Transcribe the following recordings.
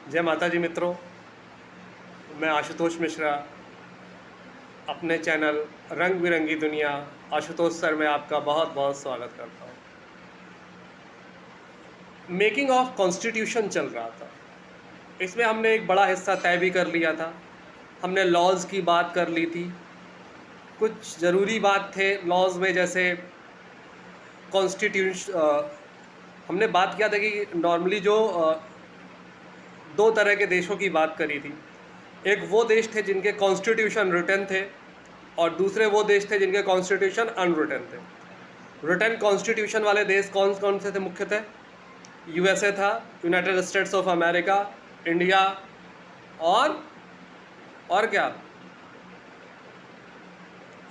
जय माता जी मित्रों, मैं आशुतोष मिश्रा अपने चैनल रंग बिरंगी दुनिया आशुतोष सर में आपका बहुत बहुत स्वागत करता हूँ। मेकिंग ऑफ कॉन्स्टिट्यूशन चल रहा था, इसमें हमने एक बड़ा हिस्सा तय भी कर लिया था। हमने लॉज की बात कर ली थी, कुछ ज़रूरी बात थे लॉज में, जैसे कॉन्स्टिट्यूशन। हमने बात किया था कि नॉर्मली जो दो तरह के देशों की बात करी थी। एक वो देश थे जिनके कॉन्स्टिट्यूशन रिटन थे और दूसरे वो देश थे जिनके कॉन्स्टिट्यूशन अनरिटन थे। रिटन कॉन्स्टिट्यूशन वाले देश कौन कौन से थे? मुख्यतः यूएसए था, United States of America, India और क्या,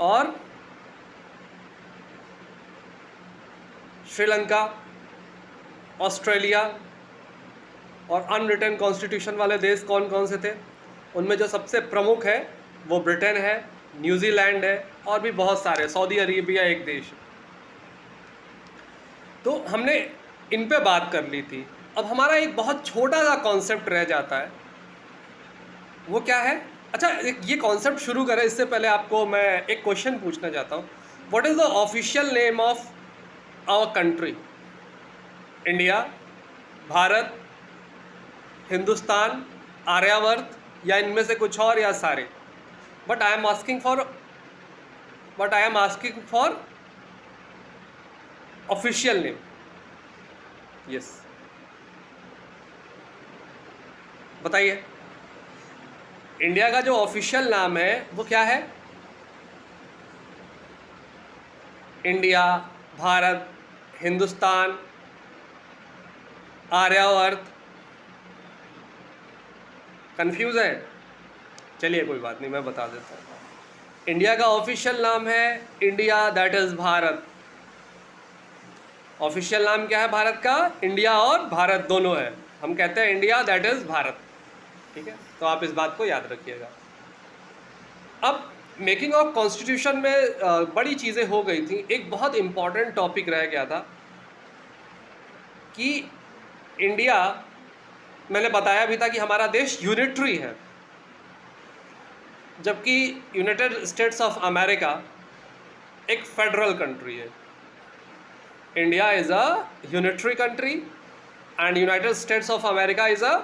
और श्रीलंका, ऑस्ट्रेलिया। और अनरिटन कॉन्स्टिट्यूशन वाले देश कौन कौन से थे? उनमें जो सबसे प्रमुख है वो ब्रिटेन है, न्यूजीलैंड है और भी बहुत सारे, सऊदी अरेबिया एक देश है। तो हमने इन पे बात कर ली थी। अब हमारा एक बहुत छोटा सा कॉन्सेप्ट रह जाता है, वो क्या है? अच्छा, ये कॉन्सेप्ट शुरू करें इससे पहले आपको मैं एक क्वेश्चन पूछना चाहता हूँ। What is the official name of our country? India, Bharat, Hindustan, Aryavarta, या इनमें से कुछ और, या सारे? But I am asking for official name. Yes, बताइए। इंडिया का जो ऑफिशियल नाम है वो क्या है? इंडिया, भारत, हिंदुस्तान, आर्यावर्त। कंफ्यूज है? चलिए कोई बात नहीं, मैं बता देता हूँ। इंडिया का ऑफिशियल नाम है India, that is Bharat. Official नाम क्या है भारत का? इंडिया और भारत दोनों है। हम कहते हैं इंडिया, दैट इज भारत। ठीक है, तो आप इस बात को याद रखिएगा। अब मेकिंग ऑफ कॉन्स्टिट्यूशन में बड़ी चीज़ें हो गई थी। एक बहुत इंपॉर्टेंट टॉपिक रह गया था कि इंडिया, मैंने बताया भी था कि हमारा देश यूनिटरी है, जबकि यूनाइटेड स्टेट्स ऑफ अमेरिका एक फेडरल कंट्री है। India is a unitary country and United States of America is a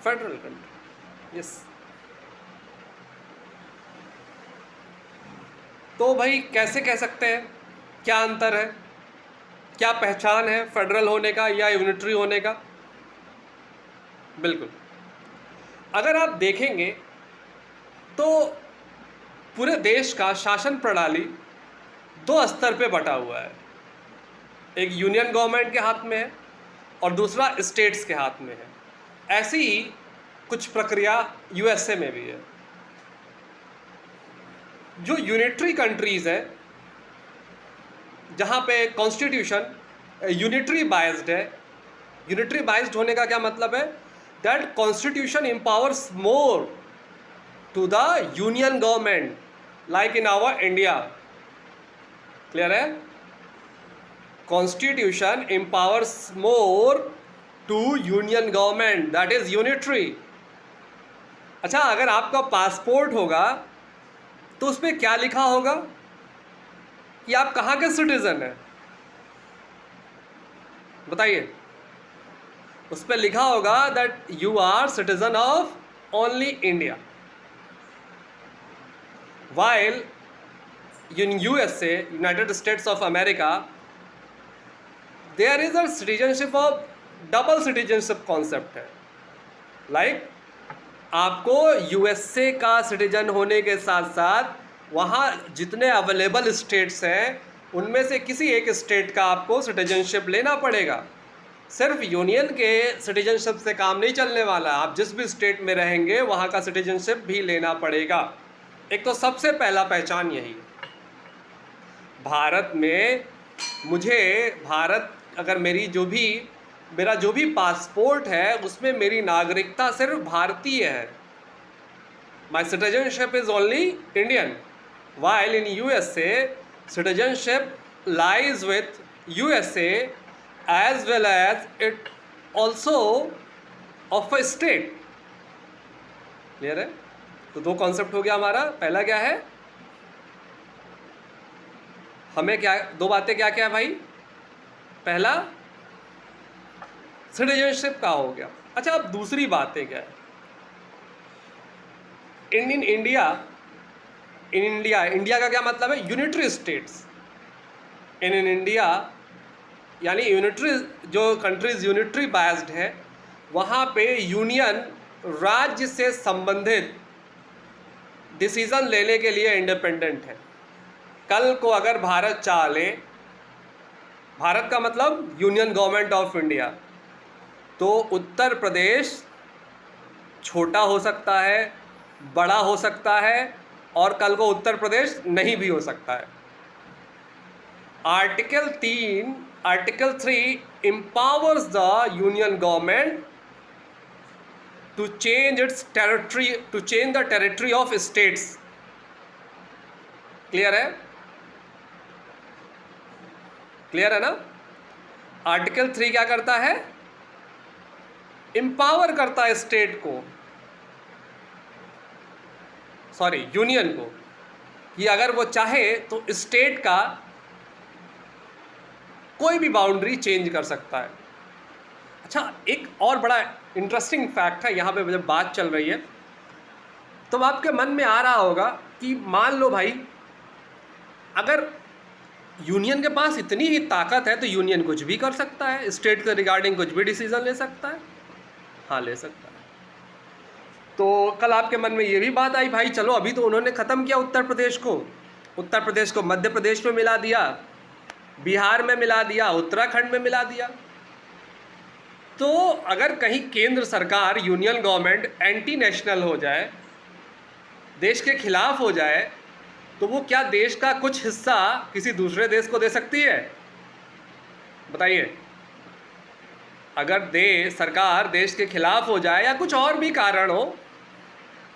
federal country. Yes. तो भाई कैसे कह सकते हैं, क्या अंतर है, क्या पहचान है फेडरल होने का या यूनिटरी होने का? बिल्कुल, अगर आप देखेंगे तो पूरे देश का शासन प्रणाली दो स्तर पे बटा हुआ है। एक यूनियन गवर्नमेंट के हाथ में है और दूसरा स्टेट्स के हाथ में है। ऐसी ही कुछ प्रक्रिया यूएसए में भी है। जो यूनिटरी कंट्रीज है, जहाँ पे कॉन्स्टिट्यूशन यूनिटरी बाइज्ड है। यूनिटरी बाइज्ड होने का क्या मतलब है? That constitution empowers more to the union government, like in our India. Clear है? Constitution empowers more to union government, that is unitary. अच्छा, अगर आपका पासपोर्ट होगा तो उसमें क्या लिखा होगा कि आप कहाँ के सिटीजन हैं? बताइए। उस पर लिखा होगा that you are citizen of only India. While in USA, United States of America, there is a citizenship of double citizenship concept है। लाइक आपको यूएसए का सिटीजन होने के साथ साथ वहाँ जितने अवेलेबल स्टेट्स हैं उनमें से किसी एक स्टेट का आपको सिटीजनशिप लेना पड़ेगा। सिर्फ यूनियन के सिटीजनशिप से काम नहीं चलने वाला, आप जिस भी स्टेट में रहेंगे वहाँ का सिटीजनशिप भी लेना पड़ेगा। एक तो सबसे पहला पहचान यही है। भारत में अगर मेरा जो भी पासपोर्ट है उसमें मेरी नागरिकता सिर्फ भारतीय है। My citizenship is only Indian. While in USA citizenship lies with USA as well as it also of a state. Clear है? तो दो कॉन्सेप्ट हो गया हमारा. पहला क्या है, हमें क्या, दो बातें क्या क्या है भाई. पहला सिटीजनशिप का हो गया. अच्छा, अब दूसरी बातें क्या है. इन इंडिया इंडिया का क्या मतलब है, यूनिटरी स्टेट्स. इन इंडिया यानी यूनिटरी, जो कंट्रीज यूनिटरी बायस्ड है, वहाँ पे यूनियन राज्य से संबंधित डिसीजन लेने के लिए इंडिपेंडेंट है. कल को अगर भारत चाह ले, भारत का मतलब यूनियन गवर्नमेंट ऑफ इंडिया, तो उत्तर प्रदेश छोटा हो सकता है, बड़ा हो सकता है, और कल को उत्तर प्रदेश नहीं भी हो सकता है. Article 3 empowers the union government to change its territory, to change the territory of states. Clear है? क्लियर है ना? आर्टिकल 3 क्या करता है, एम्पावर करता है स्टेट को, सॉरी यूनियन को, कि अगर वो चाहे तो स्टेट का कोई भी बाउंड्री चेंज कर सकता है. अच्छा, एक और बड़ा इंटरेस्टिंग फैक्ट है यहाँ पे जब बात चल रही है, तो आपके मन में आ रहा होगा कि मान लो भाई, अगर यूनियन के पास इतनी ही ताकत है तो यूनियन कुछ भी कर सकता है, स्टेट के रिगार्डिंग कुछ भी डिसीजन ले सकता है. हाँ, ले सकता है. तो कल आपके मन में ये भी बात आई, भाई चलो अभी तो उन्होंने ख़त्म किया उत्तर प्रदेश को मध्य प्रदेश में मिला दिया, बिहार में मिला दिया, उत्तराखंड में मिला दिया. तो अगर कहीं केंद्र सरकार, यूनियन गवर्नमेंट एंटी नेशनल हो जाए, देश के खिलाफ हो जाए, तो वो क्या देश का कुछ हिस्सा किसी दूसरे देश को दे सकती है? बताइए. अगर सरकार देश के खिलाफ हो जाए या कुछ और भी कारण हो,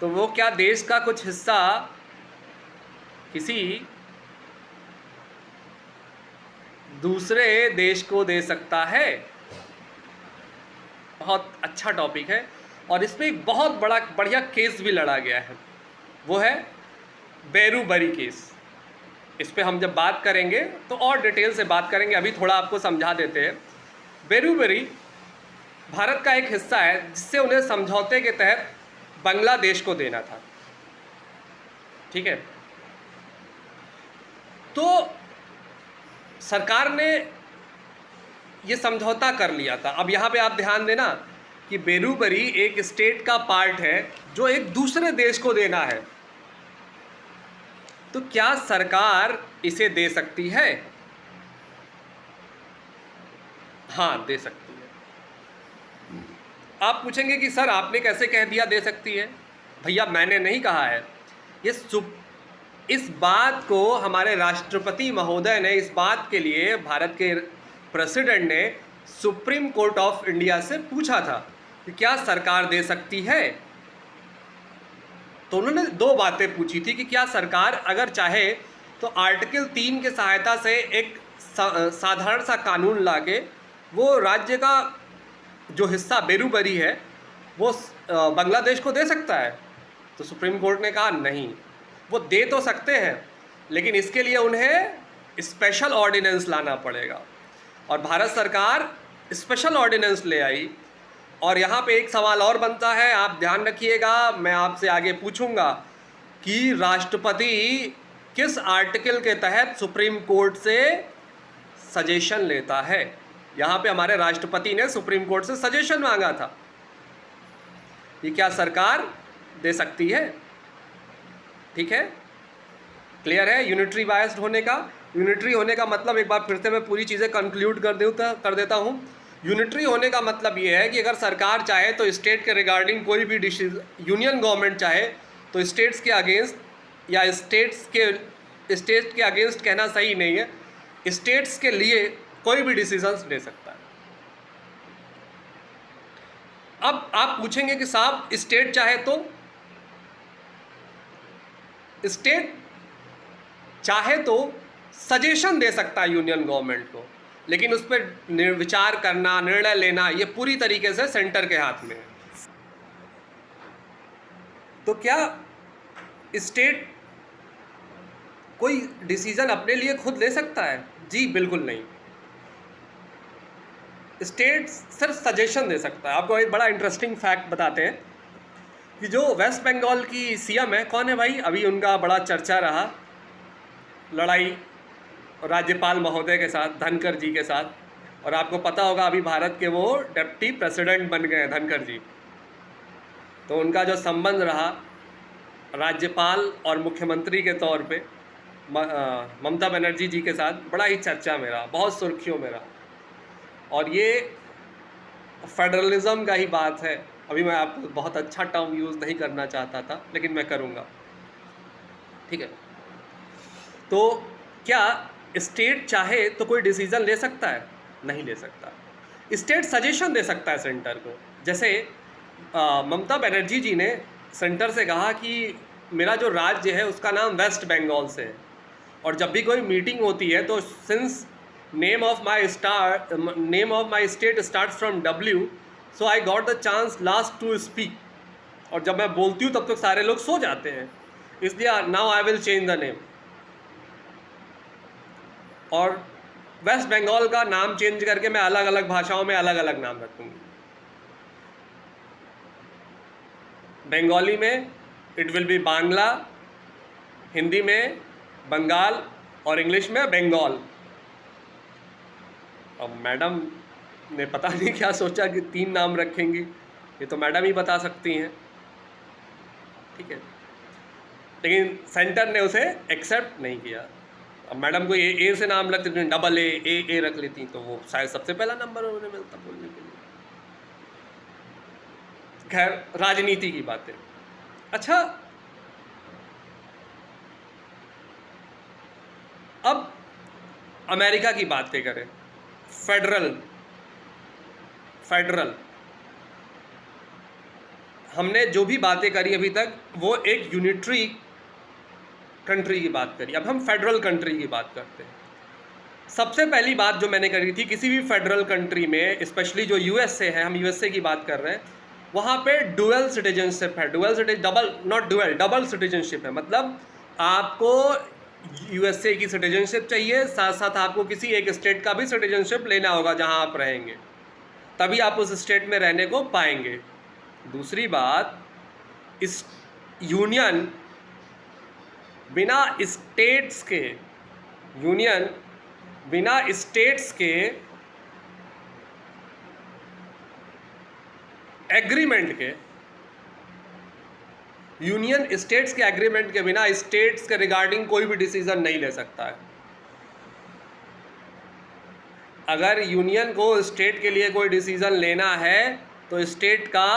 तो वो क्या देश का कुछ हिस्सा किसी दूसरे देश को दे सकता है? बहुत अच्छा टॉपिक है, और इसमें एक बहुत बढ़िया केस भी लड़ा गया है, वो है बेरूबरी केस. इस पे हम जब बात करेंगे तो और डिटेल से बात करेंगे, अभी थोड़ा आपको समझा देते हैं. बेरूबरी भारत का एक हिस्सा है जिससे उन्हें समझौते के तहत बांग्लादेश को देना था. ठीक है, तो सरकार ने ये समझौता कर लिया था. अब यहाँ पे आप ध्यान देना कि बेरूबरी एक स्टेट का पार्ट है जो एक दूसरे देश को देना है. तो क्या सरकार इसे दे सकती है? हाँ, दे सकती है. आप पूछेंगे कि सर आपने कैसे कह दिया दे सकती है? भैया मैंने नहीं कहा है, इस बात को हमारे राष्ट्रपति महोदय ने, इस बात के लिए भारत के प्रेसिडेंट ने सुप्रीम कोर्ट ऑफ इंडिया से पूछा था कि क्या सरकार दे सकती है. तो उन्होंने दो बातें पूछी थी कि क्या सरकार अगर चाहे तो आर्टिकल 3 के सहायता से एक साधारण सा कानून लाके वो राज्य का जो हिस्सा बेरूबरी है वो बांग्लादेश को दे सकता है. तो सुप्रीम कोर्ट ने कहा नहीं, वो दे तो सकते हैं, लेकिन इसके लिए उन्हें स्पेशल ऑर्डिनेंस लाना पड़ेगा. और भारत सरकार स्पेशल ऑर्डिनेंस ले आई. और यहाँ पे एक सवाल और बनता है, आप ध्यान रखिएगा, मैं आपसे आगे पूछूंगा कि राष्ट्रपति किस आर्टिकल के तहत सुप्रीम कोर्ट से सजेशन लेता है. यहाँ पे हमारे राष्ट्रपति ने सुप्रीम कोर्ट से सजेशन मांगा था कि क्या सरकार दे सकती है. ठीक है, क्लियर है यूनिटरी बायस्ड होने का. यूनिटरी होने का मतलब, एक बार फिर से मैं पूरी चीज़ें कंक्लूड कर देता हूँ. यूनिटरी होने का मतलब ये है कि अगर सरकार चाहे तो स्टेट के रिगार्डिंग कोई भी डिसीजन, यूनियन गवर्नमेंट चाहे तो स्टेट्स के अगेंस्ट, या स्टेट के अगेंस्ट कहना सही नहीं है, स्टेट्स के लिए कोई भी डिसीजंस ले सकता है. अब आप पूछेंगे कि साहब स्टेट चाहे तो, स्टेट चाहे तो सजेशन दे सकता है यूनियन गवर्नमेंट को, लेकिन उस पर विचार करना, निर्णय लेना, ये पूरी तरीके से सेंटर के हाथ में है। तो क्या स्टेट कोई डिसीजन अपने लिए खुद ले सकता है? जी बिल्कुल नहीं। स्टेट सिर्फ सजेशन दे सकता है। आपको एक बड़ा इंटरेस्टिंग फैक्ट बताते हैं कि जो वेस्ट बंगाल की सीएम है, कौन है भाई, अभी उनका बड़ा चर्चा रहा, लड़ाई राज्यपाल महोदय के साथ, धनखड़ जी के साथ, और आपको पता होगा अभी भारत के वो डिप्टी प्रेसिडेंट बन गए धनखड़ जी। तो उनका जो संबंध रहा राज्यपाल और मुख्यमंत्री के तौर पे ममता बनर्जी जी के साथ, बड़ा ही चर्चा में रहा, बहुत सुर्खियों में रहा। और ये फेडरलिज्म का ही बात है। अभी मैं आपको बहुत अच्छा टर्म यूज़ नहीं करना चाहता था, लेकिन मैं करूँगा, ठीक है। तो क्या स्टेट चाहे तो कोई डिसीज़न ले सकता है? नहीं ले सकता। स्टेट सजेशन दे सकता है सेंटर को। जैसे ममता बनर्जी जी ने सेंटर से कहा कि मेरा जो राज्य है उसका नाम वेस्ट बंगाल से है, और जब भी कोई मीटिंग होती है तो since name of my state start from W, so I got the chance last to speak. और जब मैं बोलती हूँ तब तक सारे लोग सो जाते हैं, इसलिए now I will change the name. और वेस्ट बंगाल का नाम चेंज करके मैं अलग अलग भाषाओं में अलग अलग नाम रखूँगी। बंगाली में it will be Bangla, Hindi में बंगाल, और इंग्लिश में बंगाल। अब मैडम ने पता नहीं क्या सोचा कि 3 नाम रखेंगी, ये तो मैडम ही बता सकती हैं, ठीक है। लेकिन सेंटर ने उसे एक्सेप्ट नहीं किया। अब मैडम को ए से नाम रख देती, डबल ए रख लेती, तो वो शायद सबसे पहला नंबर उन्हें मिलता बोलने के लिए। खैर, राजनीति की बातें। अच्छा, अब अमेरिका की बातें करें। फेडरल हमने जो भी बातें करी अभी तक वो एक यूनिटरी कंट्री की बात करी। अब हम फेडरल कंट्री की बात करते हैं। सबसे पहली बात जो मैंने करी थी, किसी भी फेडरल कंट्री में, स्पेशली जो यूएसए है, हम यूएसए की बात कर रहे हैं, वहाँ पे डुअल सिटीजनशिप है। डबल सिटीजनशिप है। मतलब आपको यूएसए की सिटीजनशिप चाहिए, साथ साथ आपको किसी एक स्टेट का भी सिटीजनशिप लेना होगा जहाँ आप रहेंगे, तभी आप उस स्टेट में रहने को पाएंगे। दूसरी बात, इस यूनियन बिना स्टेट्स के एग्रीमेंट के, यूनियन स्टेट्स के एग्रीमेंट के बिना स्टेट्स के रिगार्डिंग कोई भी डिसीजन नहीं ले सकता है। अगर यूनियन को स्टेट के लिए कोई डिसीजन लेना है तो स्टेट का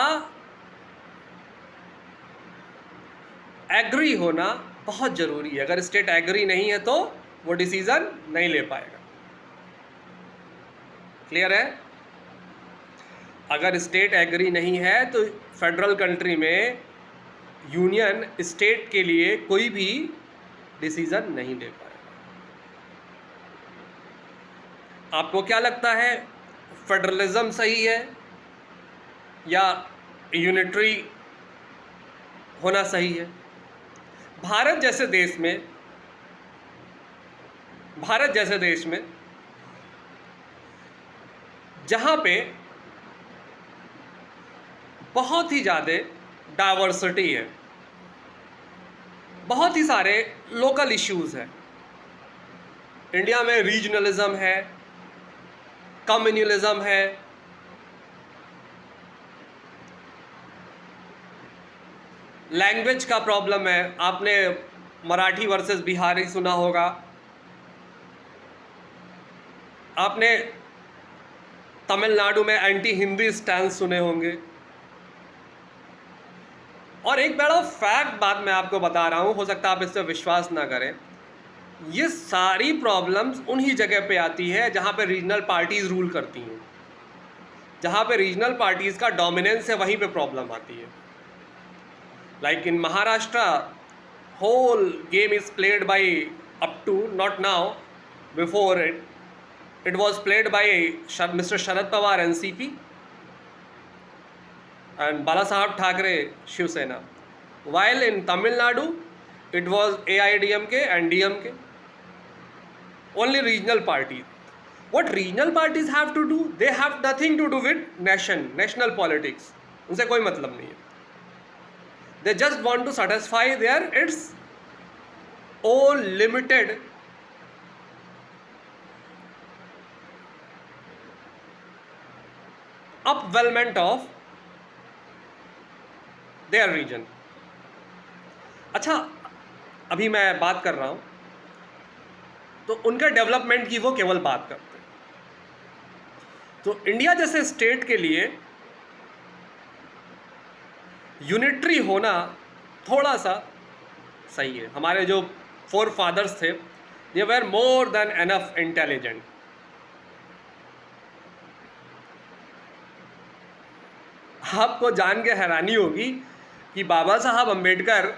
एग्री होना बहुत ज़रूरी है। अगर स्टेट एग्री नहीं है तो वो डिसीजन नहीं ले पाएगा। क्लियर है? अगर स्टेट एग्री नहीं है तो फेडरल कंट्री में यूनियन स्टेट के लिए कोई भी डिसीजन नहीं ले पाएगा। आपको क्या लगता है, फेडरलिज्म सही है या यूनिटरी होना सही है? भारत जैसे देश में जहाँ पे बहुत ही ज़्यादा डाइवर्सिटी है, बहुत ही सारे लोकल इश्यूज़ हैं। इंडिया में रीजनलिज्म है, कम्युनलिज्म है, लैंग्वेज का प्रॉब्लम है। आपने मराठी वर्सेस बिहारी सुना होगा, आपने तमिलनाडु में एंटी हिंदी स्टैंड सुने होंगे। और एक बड़ा फैक्ट बात मैं आपको बता रहा हूँ, हो सकता है आप इस पर विश्वास ना करें, ये सारी प्रॉब्लम्स उन्हीं जगह पे आती है जहाँ पे रीजनल पार्टीज़ रूल करती हैं। जहाँ पे रीजनल पार्टीज़ का डोमिनेंस है वहीं पे प्रॉब्लम आती है। Like in Maharashtra, whole game is played by up to not now, before it was played by Mr. Sharad Pawar NCP and Bala Sahab Thackeray Shiv Sena, while in Tamil Nadu it was AIDMK and DMK, only regional parties. What regional parties have to do? They have nothing to do with national politics. उनसे कोई मतलब नहीं है. They just want to satisfy its own limited upwellment of their region. अच्छा, अभी मैं बात कर रहा हूँ तो उनके डेवलपमेंट की वो केवल बात करते हैं. तो इंडिया जैसे स्टेट के लिए यूनिटरी होना थोड़ा सा सही है. हमारे जो फोर फादर्स थे, they were more than enough intelligent. आपको जान के हैरानी होगी कि बाबा साहब अम्बेडकर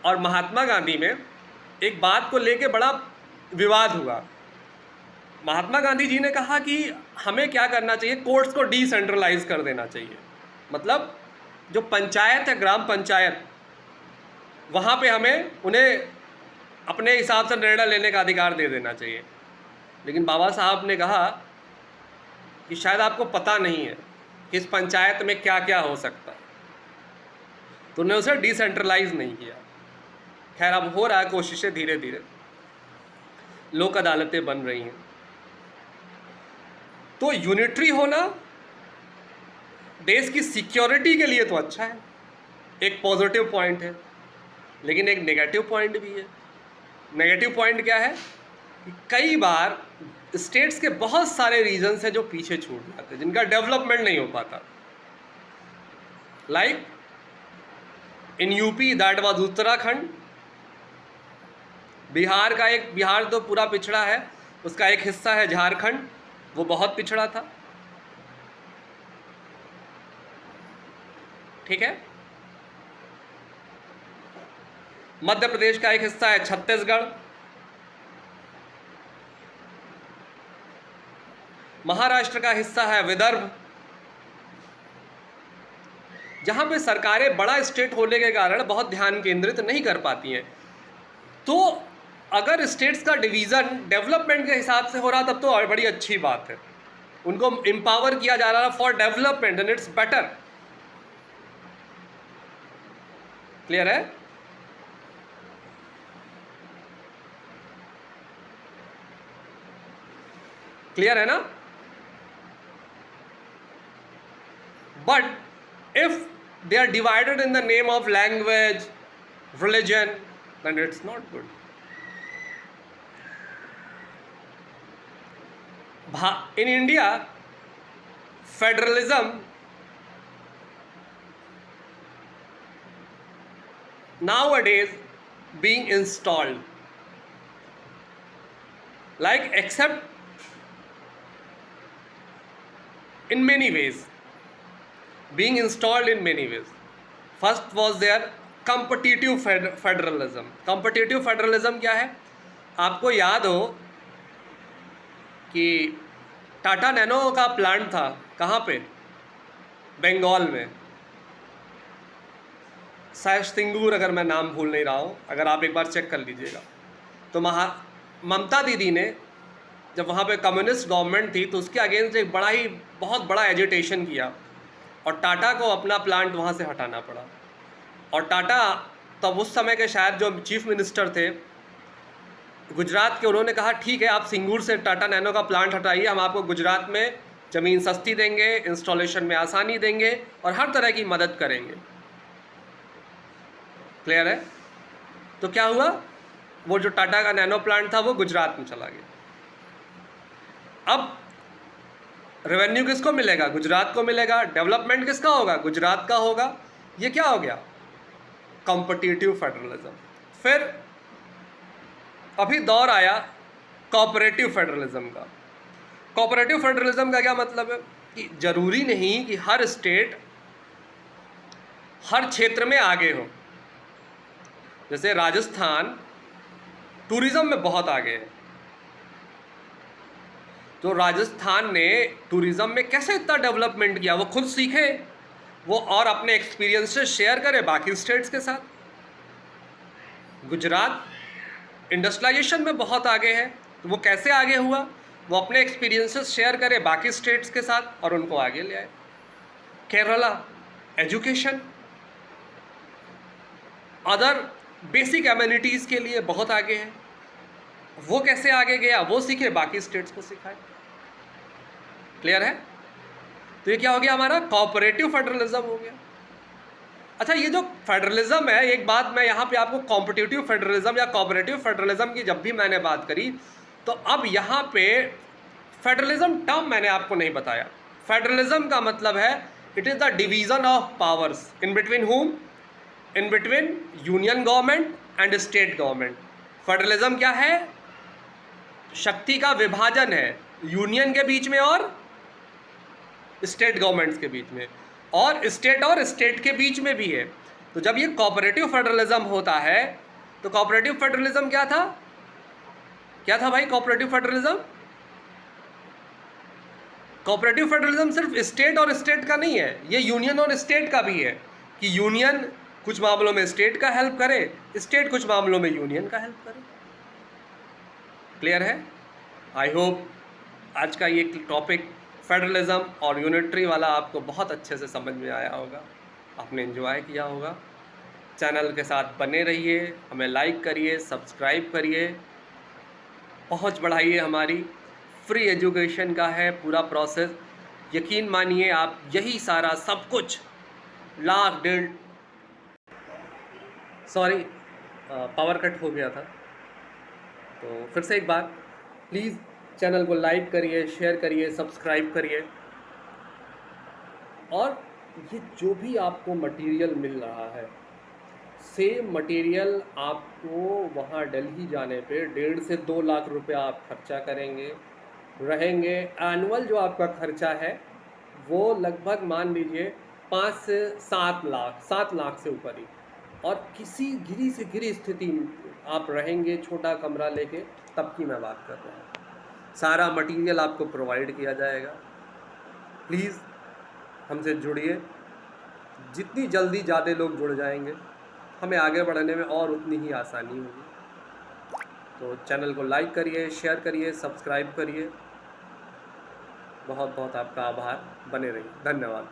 और महात्मा गांधी में एक बात को लेके बड़ा विवाद हुआ. महात्मा गांधी जी ने कहा कि हमें क्या करना चाहिए, कोर्ट्स को डिसेंट्रलाइज कर देना चाहिए. मतलब जो पंचायत है, ग्राम पंचायत, वहाँ पे हमें उन्हें अपने हिसाब से निर्णय लेने का अधिकार दे देना चाहिए. लेकिन बाबा साहब ने कहा कि शायद आपको पता नहीं है कि इस पंचायत में क्या क्या हो सकता है, तो उन्होंने उसे डिसेंट्रलाइज नहीं किया. खैर, अब हो रहा है कोशिशें, धीरे धीरे लोक अदालतें बन रही हैं. तो यूनिटरी होना देश की सिक्योरिटी के लिए तो अच्छा है, एक पॉजिटिव पॉइंट है. लेकिन एक नेगेटिव पॉइंट भी है. नेगेटिव पॉइंट क्या है कि कई बार स्टेट्स के बहुत सारे रीजन्स हैं जो पीछे छूट जाते हैं, जिनका डेवलपमेंट नहीं हो पाता. Like in UP that was Uttarakhand. Bihar तो पूरा पिछड़ा है, उसका एक हिस्सा है झारखंड, वो बहुत पिछड़ा था. ठीक है. मध्य प्रदेश का एक हिस्सा है छत्तीसगढ़. महाराष्ट्र का हिस्सा है विदर्भ. जहां पे सरकारें बड़ा स्टेट होने के कारण बहुत ध्यान केंद्रित नहीं कर पाती हैं. तो अगर स्टेट्स का डिवीज़न डेवलपमेंट के हिसाब से हो रहा तब तो और बड़ी अच्छी बात है. उनको एम्पावर किया जा रहा है for development and it's better. Clear है. क्लियर है ना. But if they are divided in the name of language, religion, then it's not good. In India, federalism nowadays being installed, like except in many ways, being installed in many ways. First was there competitive federalism. Competitive federalism क्या है? आपको याद हो कि Tata nano का plant था कहाँ पे? बंगाल में, शायद सिंगूर, अगर मैं नाम भूल नहीं रहा हूँ, अगर आप एक बार चेक कर लीजिएगा. तो ममता दीदी ने जब वहाँ पे कम्युनिस्ट गवर्नमेंट थी तो उसके अगेंस्ट एक बहुत बड़ा एजिटेशन किया और टाटा को अपना प्लांट वहाँ से हटाना पड़ा. और टाटा तब उस समय के शायद जो चीफ मिनिस्टर थे गुजरात के, उन्होंने कहा ठीक है, आप सिंगूर से टाटा नैनो का प्लांट हटाइए, हम आपको गुजरात में ज़मीन सस्ती देंगे, इंस्टॉलेशन में आसानी देंगे और हर तरह की मदद करेंगे. क्लियर है. तो क्या हुआ, वो जो टाटा का नैनो प्लांट था वो गुजरात में चला गया. अब रेवेन्यू किसको मिलेगा? गुजरात को मिलेगा. डेवलपमेंट किसका होगा? गुजरात का होगा. ये क्या हो गया? Competitive federalism. फिर अभी दौर आया कोऑपरेटिव फेडरलिज्म का. कोऑपरेटिव फेडरलिज्म का क्या मतलब है कि जरूरी नहीं कि हर स्टेट हर क्षेत्र में आगे हो. जैसे राजस्थान टूरिज्म में बहुत आगे है। तो राजस्थान ने टूरिज्म में कैसे इतना डेवलपमेंट किया वो खुद सीखे वो, और अपने एक्सपीरियंसेस शेयर करे बाकी स्टेट्स के साथ। गुजरात इंडस्ट्रियलाइजेशन में बहुत आगे है, तो वो कैसे आगे हुआ, वो अपने एक्सपीरियंसेस शेयर करे बाकी स्टेट्स के साथ और उनको आगे ले आए। Kerala education, other basic amenities के लिए बहुत आगे है, वो कैसे आगे गया वो सीखे बाकी स्टेट्स को सिखाए। क्लियर है? तो ये क्या हो गया, हमारा कोऑपरेटिव फेडरलिज्म हो गया। अच्छा, ये जो फेडरलिज्म है, एक बात मैं यहाँ पे आपको कॉम्पिटिटिव फेडरलिज्म या कोऑपरेटिव फेडरलिज्म की जब भी मैंने बात करी, तो अब यहाँ पे फेडरलिज्म टर्म मैंने आपको नहीं बताया। फेडरलिज्म का मतलब है it is the division of powers in between whom, in between union government and state government. Federalism क्या है? शक्ति का विभाजन है यूनियन के बीच में और स्टेट गवर्नमेंट्स के बीच में, और स्टेट के बीच में भी है। तो जब ये कोऑपरेटिव फेडरलिज्म होता है, तो कोऑपरेटिव फेडरलिज्म क्या था? क्या था भाई कोऑपरेटिव फेडरलिज्म? कोऑपरेटिव फेडरलिज्म सिर्फ स्टेट और स्टेट का नहीं है, ये यूनियन और स्टेट का भी है, कि यूनियन कुछ मामलों में स्टेट का हेल्प करे, स्टेट कुछ मामलों में यूनियन का हेल्प करे। क्लियर है? आई होप आज का ये टॉपिक फेडरलिज्म और यूनिटरी वाला आपको बहुत अच्छे से समझ में आया होगा, आपने एंजॉय किया होगा। चैनल के साथ बने रहिए, हमें लाइक करिए, सब्सक्राइब करिए, पहुंच बढ़ाइए हमारी। फ्री एजुकेशन का है पूरा प्रोसेस, यकीन मानिए आप, यही सारा सब कुछ लाख डेढ़ सॉरी पावर कट हो गया था। तो फिर से एक बार प्लीज़ चैनल को लाइक करिए, शेयर करिए, सब्सक्राइब करिए, और ये जो भी आपको मटेरियल मिल रहा है, सेम मटेरियल आपको वहाँ दिल्ली जाने पे 1.5 से 2 लाख रुपए आप खर्चा करेंगे, रहेंगे। एनुअल जो आपका खर्चा है वो लगभग मान लीजिए 5 से 7 लाख से ऊपर ही, और किसी गिरी से गिरी स्थिति आप रहेंगे छोटा कमरा लेके, तब की मैं बात कर रहा हूँ। सारा मटेरियल आपको प्रोवाइड किया जाएगा। प्लीज़ हमसे जुड़िए, जितनी जल्दी ज़्यादा लोग जुड़ जाएंगे हमें आगे बढ़ने में और उतनी ही आसानी होगी। तो चैनल को लाइक करिए, शेयर करिए, सब्सक्राइब करिए। बहुत बहुत आपका आभार, बने रहिए। धन्यवाद।